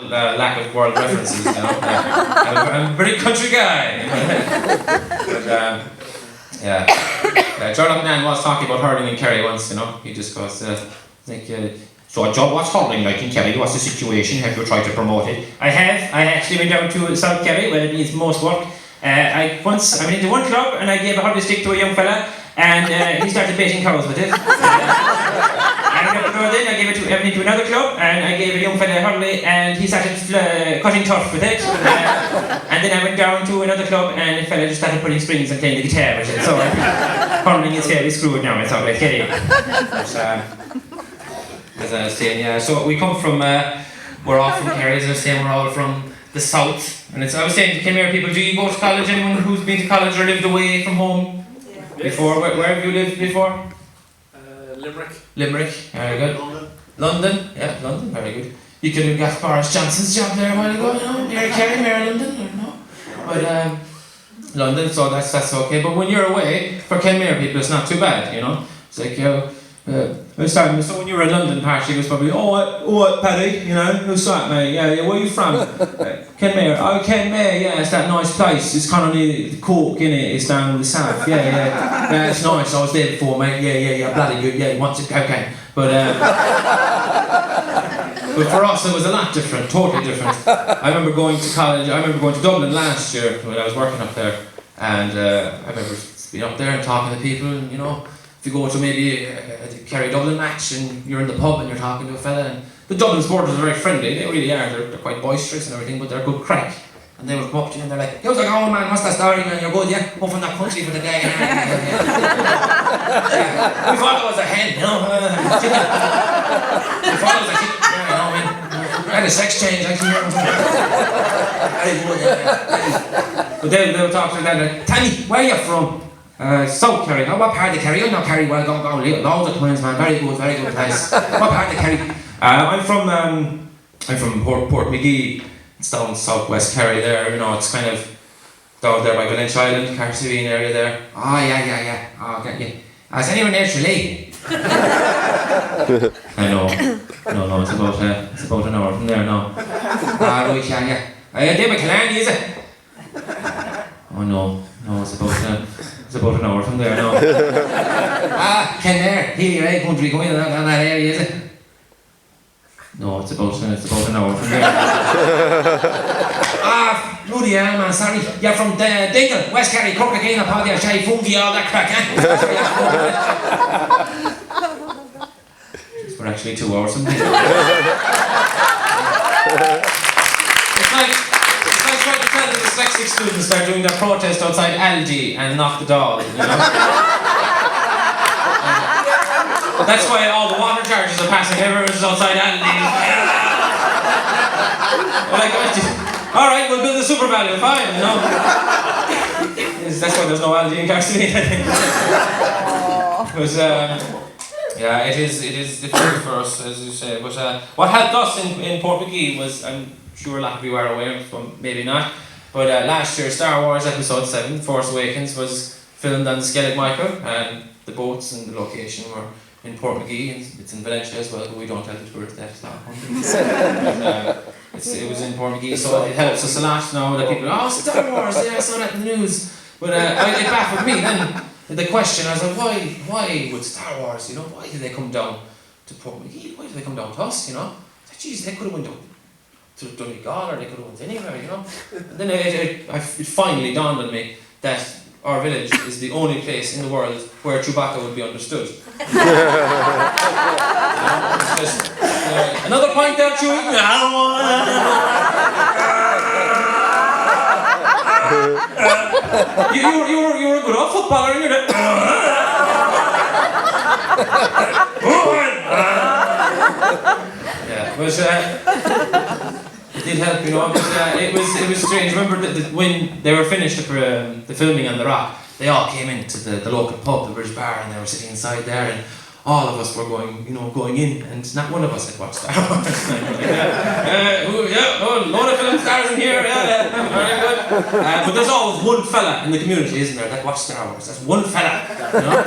lack of world references, you know. I'm a very country guy. But, Jordan McNann was talking about hurling in Kerry once, you know. He just goes, so John, what's hurling like in Kerry? What's the situation? Have you tried to promote it? I have. I actually went down to South Kerry where it needs most work. I went into one club and I gave a hurling stick to a young fella and he started baiting cows with it. And then I gave it to another club and I gave a young fella a hurley and he started cutting turf with it. And then I went down to another club and the fella just started putting strings and playing the guitar with it. So hurling is fairly screwed now, it's all right, Kerry. As I was saying, yeah, so we come from, we're all from Kerry, as I was saying, we're all from the south. And I was saying to Kenmare people, do you go to college? Anyone who's been to college or lived away from home before? Where have you lived before? Limerick. Limerick, very good. London, yeah, London, very good. You could have got Boris Johnson's job there a while ago, you know, near Kerry, near London, I don't know. But London, so that's okay. But when you're away, for Kenmare people, it's not too bad, you know. It's like, so when you were in London, Patrick was probably, what, Paddy, you know, who's that, mate? Yeah, where are you from? Kenmare. Oh, Kenmare, yeah, it's that nice place. It's kind of near the Cork, innit? It's down in the south. Yeah, it's nice. I was there before, mate. Yeah, bloody good. Yeah, once it okay. But for us, it was a lot different, totally different. I remember going to college. I remember going to Dublin last year when I was working up there, and I remember being up there and talking to people, and you know. If you go to maybe a Kerry Dublin match and you're in the pub and you're talking to a fella, and the Dublin supporters are very friendly, they really are, they're quite boisterous and everything, but they're good crack. And they would come up to you and they're like, how's it going, man? What's that story, man? You're good, yeah? Up from that country for the day. Yeah. We thought it was a hen, you know? Chicken. We thought it was a chicken, yeah, you know, I mean, I had a sex change, actually. Very good, yeah. But they would talk to them like, Tammy, where are you from? South Kerry. Oh, what part of Kerry? I'm not Kerry. Well, go loads of times, man. Very good place. What part of Kerry? I'm from Portmagee. It's down southwest Kerry there. You know, it's kind of down there by Village Island, Carcevine area there. Oh yeah. Oh, okay, yeah. Is anyone there Tralee? I know. No. It's about an hour from there now. Right, yeah. David Killarney, is it? Oh no, it's about an hour from there now. Kenmare, here, country, come in that area, is it? No, it's about an hour from there. Bloody hell, man, sorry. You're from Dingle, West Kerry, Cork again, Apollo, Shay, Fungi, all that crack, We're actually 2 hours from there. It's like trying to tell the dyslexic students they're doing their protest outside Aldi and knock the dog, you know? That's why all the water charges are passing, everyone's outside Aldi. Like, alright, we'll build a super value, fine, you know? That's why there's no Aldi in Carcevine, I think. Yeah, it is difficult for us, as you say, but what helped us in Portmagee was, I'm sure a lot of you are aware, but maybe not, but last year Star Wars Episode 7, Force Awakens, was filmed on the Skellig Michael, and the boats and the location were in Portmagee, and it's in Valencia as well, but we don't tell the tourists that it's not it was in Portmagee, so it helps us a lot now that people are, Star Wars, yeah, I saw that in the news, but it baffled me then. The question, I was like, why would Star Wars, you know, why did they come down to Portmagee? Why did they come down to us, you know? Jeez, they could have went down to Donegal, or they could have went anywhere, you know? And then it finally dawned on me that our village is the only place in the world where Chewbacca would be understood. You know, it's just, another point there, Chewie? You were a good old footballer, and you're like, yeah, but it did help, you know. But it was strange. Remember that when they were finished the filming on the Rock, they all came into the local pub, the British Bar, and they were sitting inside there, and all of us were going in, and not one of us had watched Star Wars. Load of film stars in here, yeah, very good. But there's always one fella in the community, isn't there, that watched Star Wars. That's one fella, you know.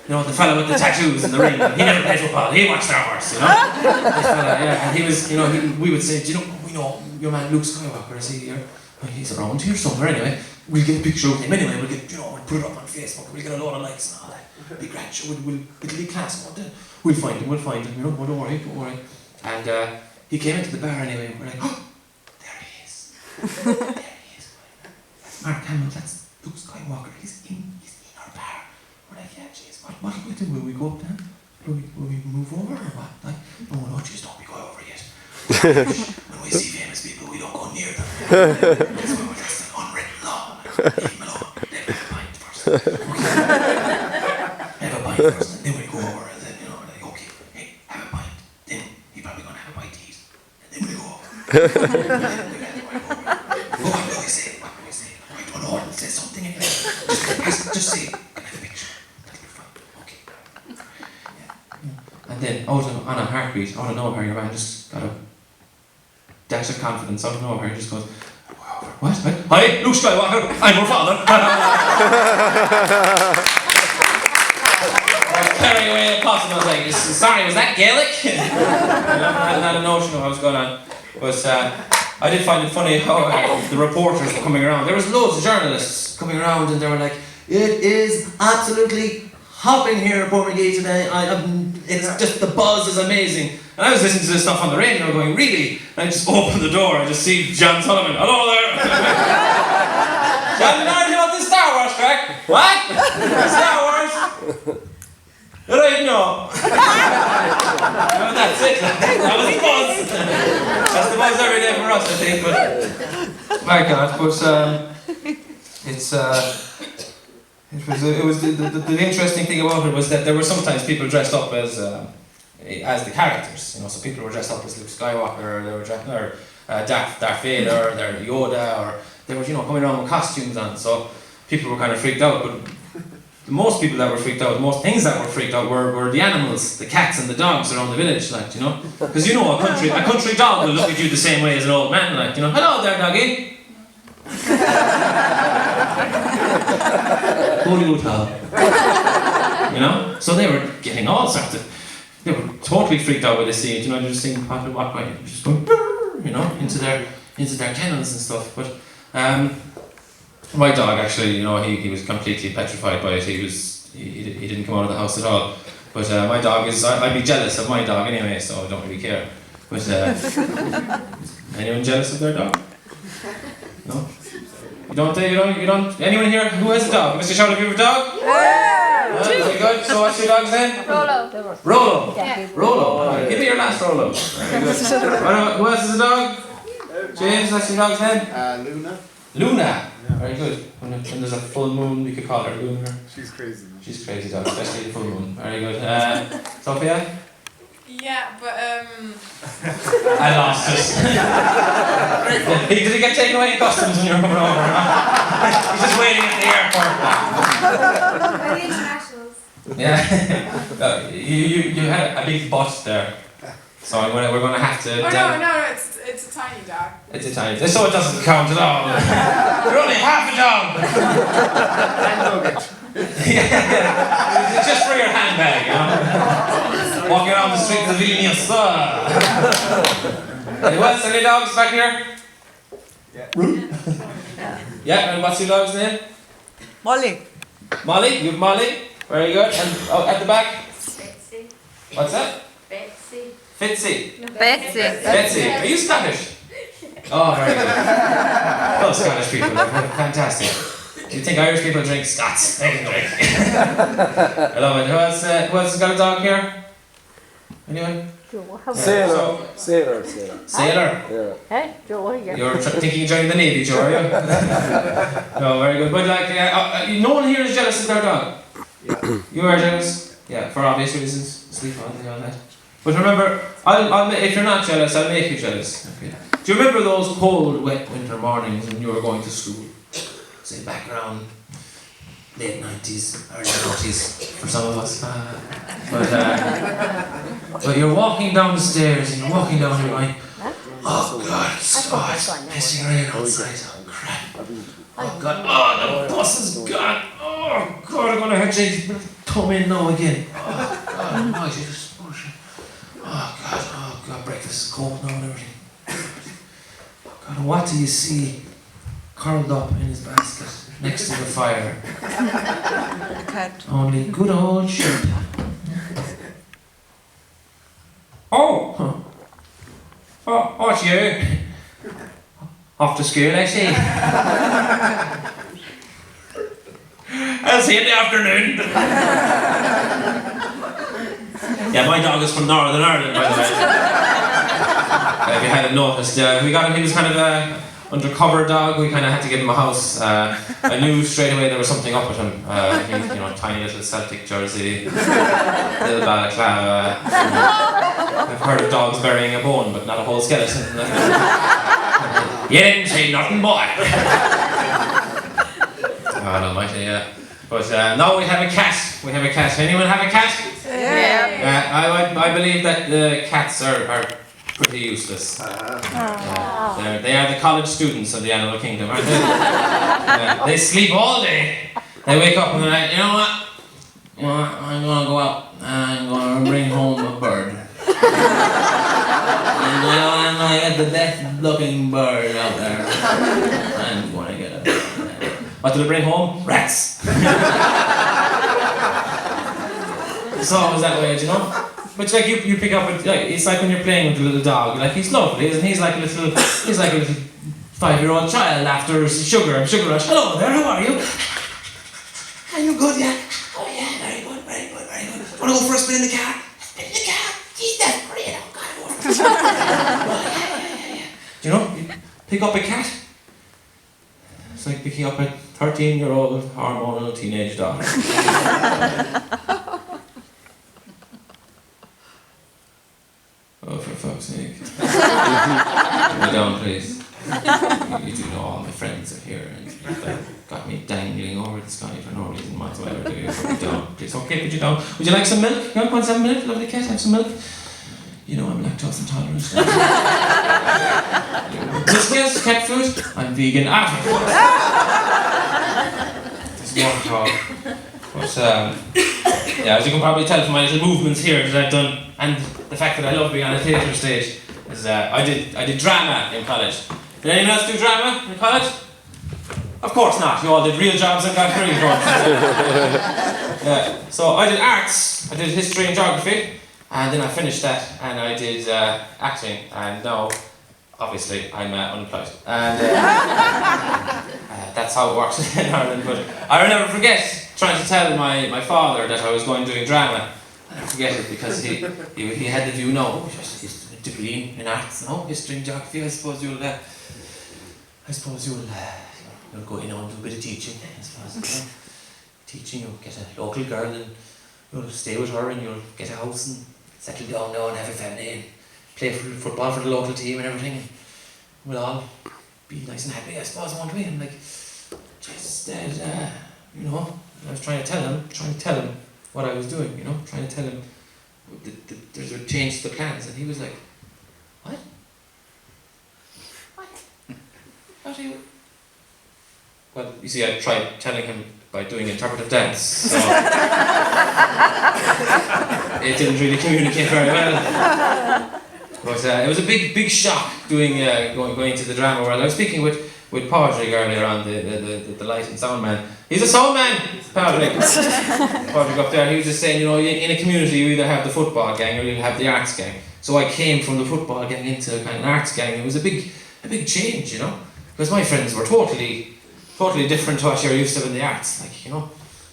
You know, the fella with the tattoos and the ring. He never played football. He watched our horse. You know. This fella, yeah. And he was, you know, we would say, do you know, we know your man Luke Skywalker. Is he here? Well, he's around here somewhere anyway. We'll get a picture of him anyway. We'll get, you know, we'll put it up on Facebook. We'll get a load of likes and all that. Be great. It'll be class. We'll find him. You know. Oh, don't worry. And he came into the bar anyway. We're like, oh, there he is. There he is. That's Mark Hamill. That's Luke Skywalker. He's in our bar. We're like, yeah, jeez, what will we do? Will we go up then? Will we move over or what? Like, no, jeez, don't we go over yet. When we see famous people, we don't go near them. That's an unwritten law. Leave them alone. Let me have a pint first. Okay. Have a pint first, and then we go over, and then, you know, like, okay, hey, have a pint. Then he's probably going to have a bite to eat. And then we go over. What do we say? I don't know. Say something anyway. Just say it. And then, on a heartbeat, out of nowhere, your man just got a dash of confidence. Out of nowhere, he just goes, what? Hi, Luke Skywalker, I'm your father. I was carrying away impossible. I was like, sorry, was that Gaelic? I had a notion of what was going on. But I did find it funny how the reporters were coming around. There was loads of journalists coming around and they were like, it is absolutely hopping here at Portmagee today. It's just, the buzz is amazing. And I was listening to this stuff on the radio going, really? And I just opened the door and I just see John Sullivan. Hello there. John, you know anything about this Star Wars track? What? Star Wars? I don't know. That's it. That was the buzz. That's the buzz every day for us, I think. But my God, it was the interesting thing about it was that there were sometimes people dressed up as the characters, you know. So people were dressed up as Luke Skywalker, or they were dressed, or Darth Vader, or they're Yoda, or they were, you know, coming around with costumes on. So people were kind of freaked out. But most people that were freaked out, most things that were freaked out were the animals, the cats and the dogs around the village, like, you know. Because you know, a country dog will look at you the same way as an old man, like, you know. Hello there, doggy. Holy hotel. You know? So they were getting all sorts of, they were totally freaked out with the scene, you know, just seeing people walk by, just going, you know, into their kennels and stuff. But my dog actually, you know, he was completely petrified by it. He didn't come out of the house at all. But my dog is, I'd be jealous of my dog anyway, so I don't really care. But anyone jealous of their dog? No? You don't, anyone here who has a dog? Mr. Shout, if you have a dog? Yeah! Very good. So what's your dog's name? Rolo. Yeah. Rolo. Right. Give me your last Rolo. Very good. Who else has a dog? James, what's your dog's name? Luna. Luna. Yeah. Very good. When there's a full moon, we could call her Luna. She's crazy. Man. She's crazy dog, especially the full moon. Very good. Sophia? Yeah, but I lost it. Did he get taken away in customs when you were coming over? He's just waiting at the airport. the internationals. Yeah. You had a big butt there. So we're going to have to... Oh no, it's a tiny dog. It's a tiny... So it doesn't count at all. You're only half a dog. It's just for your handbag, you know. Walking around the streets of Vilnius. Anyone else? Any dogs back here? Yeah, and what's your dog's name? Molly. Molly? You have Molly? Very good. And at the back? Betsy. What's that? Betsy. Fitzy. Betsy. Are you Scottish? Oh, very good. Love Scottish people. They're fantastic. Do you think Irish people drink Scots? They can drink. I love it. Who else has got a dog here? Anyone? Sailor. Sailor? Yeah. Hey, Joe, here. You're thinking of joining the Navy, Joe, are you? No, very good. But like, no one here is jealous of their dog? Yeah. You are jealous? Yeah, for obvious reasons. Sleep on and all that. But remember, if you're not jealous, I'll make you jealous. Okay. Do you remember those cold, wet winter mornings when you were going to school? Say back around late 90s, early 90s for some of us. But you're walking down the stairs and you're walking down and you're going, oh God, it's pissing rain outside. Oh crap. Oh God, oh the bus is gone. Oh Oh God, I'm gonna have to come in now again. Oh God, no, Jesus. Oh God, breakfast is cold now and everything. Oh God, and what do you see curled up in his basket next to the fire? A cat. Only good old sheep. Oh! Huh. Oh, it's you. Off to school, I see. I'll see you in the afternoon. Yeah, my dog is from Northern Ireland, by the way. If you hadn't noticed, we got him. He was kind of a undercover dog. We kind of had to give him a house. I knew straight away there was something up with him. He, tiny little Celtic jersey, little balaclava. I've heard of dogs burying a bone, but not a whole skeleton. You didn't say nothing, boy. God almighty, yeah. But now we have a cat. We have a cat. Anyone have a cat? Yeah. I believe that the cats are pretty useless. They are the college students of the animal kingdom, aren't they? They sleep all day. They wake up in the night. You know what? I'm gonna go out and I'm gonna bring home a bird. And I'm gonna get the best looking bird out there. I'm gonna get a bird. What do they bring home? Rats. It's always that way, you know? But like you pick up with, like, it's like when you're playing with a little dog, like he's lovely, isn't he? He's like a little 5-year-old child after sugar rush. Hello there, how are you? Are you good, yeah? Oh yeah, very good. Wanna go for a spin in the car? Spin in the car? Geez, that's great, oh God, yeah. Do you know, you pick up a cat, it's like picking up a 13-year-old hormonal teenage daughter. Oh, for fuck's sake. Put me down, please. You do know all my friends are here and they've got me dangling over the sky for no reason whatsoever. Do you put me down, please? Okay, put you down. Would you like some milk? You want some milk? Lovely cat, have some milk? You know I'm lactose intolerant. Biscuits, cat food? I'm vegan. There's more talk. But, yeah, as you can probably tell from my little movements here that I've done, and the fact that I love being on a theatre stage, is I did drama in college. Did anyone else do drama in college? Of course not. You all did real jobs and got career jobs. Yeah. So I did arts. I did history and geography, and then I finished that, and I did acting, and now, obviously, I'm unemployed. And that's how it works in Ireland. But I will never forget trying to tell my father that I was going doing drama. I never forget it because he had the view, no, he's a degree in arts, no, history and geography. I suppose you'll go in and do a bit of teaching. I suppose, teaching, you'll get a local girl and you'll stay with her and you'll get a house and settle down now and have a family and play football for the local team and everything. And we'll all be nice and happy, I suppose, won't we? And like, just I was trying to tell him what I was doing, trying to tell him that there's a change to the plans, and he was like, what? What are you? Well, you see, I tried telling him by doing interpretive dance, so it didn't really communicate very well. But it was a big shock going to the drama world. I was speaking with Padraig earlier on, the light and sound man. He's a sound man, Padraig. Padraig up there, he was just saying, in a community you either have the football gang or you have the arts gang. So I came from the football gang into kind of an arts gang. It was a big change, because my friends were totally different to what you're used to in the arts,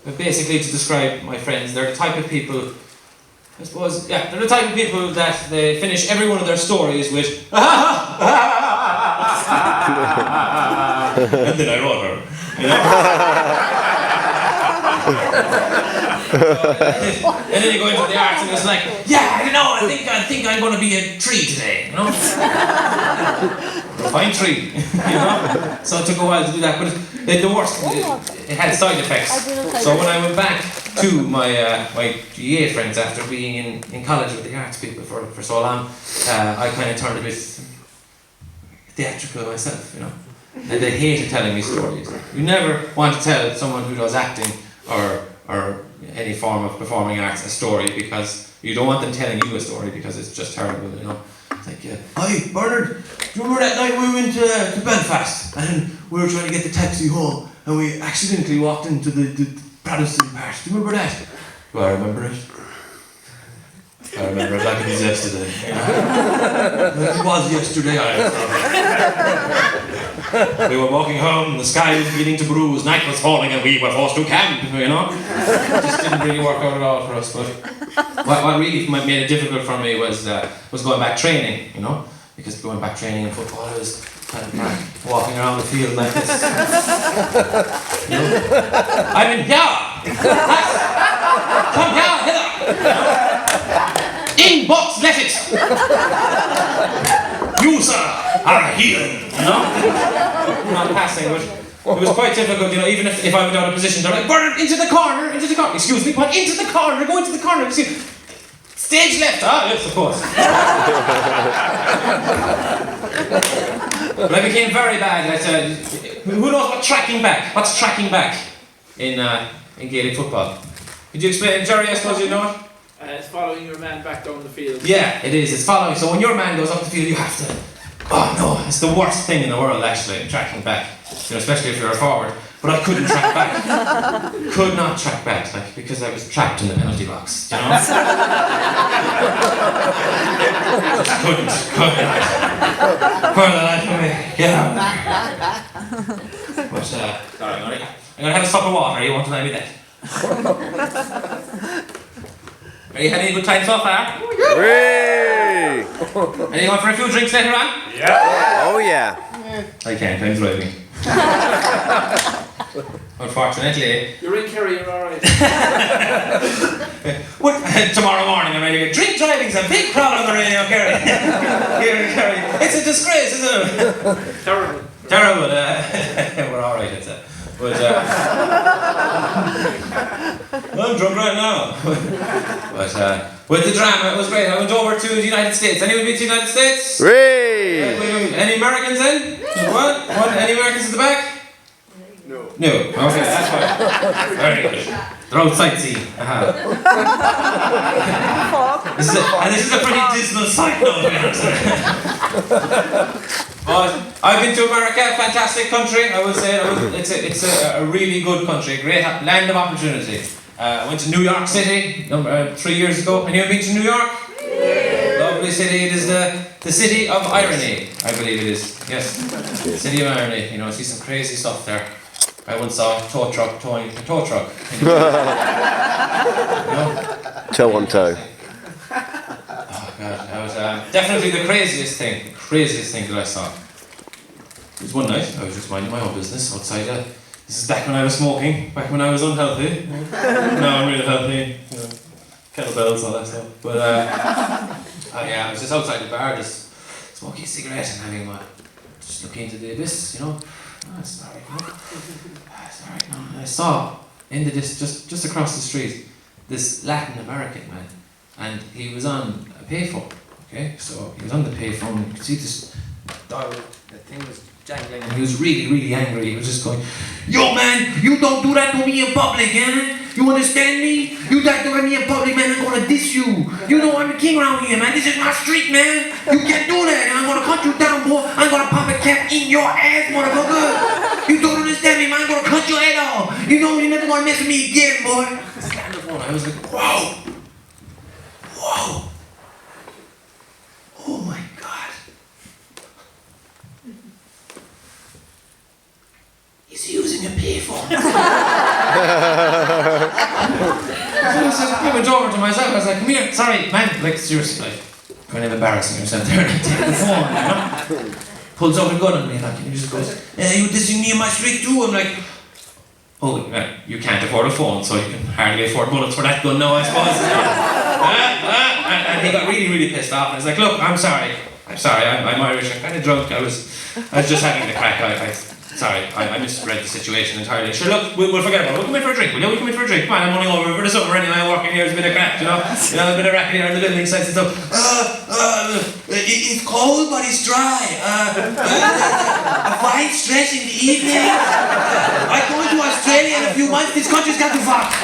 But basically, to describe my friends, they're the type of people, I suppose, yeah, they're the type of people that they finish every one of their stories with and then I wrote her, and then you go into the arts and it's like, yeah, I think I'm going to be a tree today, A fine tree, So it took a while to do that, but the worst, it had side effects. So when I went back to my GA friends after being in college with the arts people for so long, I kind of turned a bit theatrical myself, And they hated telling me stories. You never want to tell someone who does acting or any form of performing arts a story, because you don't want them telling you a story because it's just terrible, you know. It's like, hi Bernard, do you remember that night we went to Belfast and we were trying to get the taxi home and we accidentally walked into the Protestant part? Do you remember that? Do I remember it? I remember it like it was yesterday. Like it was yesterday. We were walking home, the sky was beginning to bruise, night was falling and we were forced to camp, you know. It just didn't really work out at all for us. But what really made it difficult for me was going back training, you know. Because going back training in football, I was kind of walking around the field like this. You know? I'm in here! Come here, hither! In box, let it! You, sir, are a heathen, you know? Not passing, but it was quite difficult, you know, even if I went out of position, they're like, Bernard, into the corner, excuse me, what, into the corner, go into the corner, excuse me. Stage left, yes, of course. But I became very bad. I said, who knows what's tracking back in Gaelic football? Could you explain, Jerry, I suppose you know it? It's following your man back down the field. Yeah, it is. It's following. So when your man goes up the field, you have to. Oh no, it's the worst thing in the world, actually, tracking back. You know, especially if you're a forward. But I couldn't track back. Could not track back, like, because I was trapped in the penalty box. You know. Just couldn't. For the life of me, get out. But sorry, I'm gonna have a sup of water. You won't let me that. Are you having a good time so far? Hooray! Are you going for a few drinks later on? Yeah. Oh yeah. I can't, I'm driving. Unfortunately. You're in Kerry, you're alright. Tomorrow morning I'm ready to go. Drink driving's a big problem on the radio, Kerry. Here in Kerry. It's a disgrace, isn't it? Terrible. Terrible. We're alright, it's it. But I'm drunk right now. But with the drama, it was great. I went over to the United States. Anyone been to the United States? Hooray! Any Americans in? What? Any Americans in the back? No. No. Okay, that's fine. Very good. They're out sightseeing. This is a pretty dismal sight, though, to be honest. I've been to America, fantastic country. I would say it's a really good country, great land of opportunity. I went to New York City 3 years ago. Anyone been to New York? Yeah. Lovely city. It is the city of irony, I believe it is. Yes, city of irony. You know, see some crazy stuff there. I once saw a tow truck towing a tow truck. You know? Toe on toe. Oh God, that was definitely the craziest thing that I saw. It was one night, I was just minding my own business outside. This is back when I was smoking, back when I was unhealthy. Now I'm really healthy, you know, kettlebells, all that stuff. But I was just outside the bar, just smoking a cigarette and having just looking into the abyss, you know. Oh, it's alright, you know. It's alright, no. And I saw in the just across the street this Latin American man, and he was on a payphone. Okay, so he was on the payphone. You could see this dial, the thing was jangling, and he was really, really angry. He was just going, "Yo, man, you don't do that to me in public, eh? You understand me? You do that to me in public, man. I'm gonna diss you. You know I'm the king around here, man. This is my street, man. You can't do that. And I'm gonna cut you down, boy. I'm gonna pop a cap in your ass, motherfucker. You don't understand me, man. I'm gonna cut your head off. You know you're never gonna mess with me again, boy." I was like, "Whoa, whoa, oh my God." He's using a payphone. So I went over to myself. I was like, "Come here, sorry, man." Like seriously, like kind of embarrassing yourself there. Like, taking the phone, you know. Pulls out a gun on me, like, and he just goes, "You dissing me in my street too?" I'm like, "Oh, you can't afford a phone, so you can hardly afford bullets for that gun now, I suppose." And he got really, really pissed off. And he's like, "Look, I'm sorry. I'm Irish. I'm kind of drunk. I was just having the crack. Sorry, I misread the situation entirely. Sure, look, we'll forget about it. We'll come in for a drink, will you? We'll come in for a drink. Come on, I'm only over for the summer anyway. I'm working here, it's a bit of crack, you know? A bit of racket here on the building sites and stuff. It's cold, but it's dry. A fine stretch in the evening. I'm going to Australia in a few months. This country's got to fuck.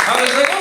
I was like, oh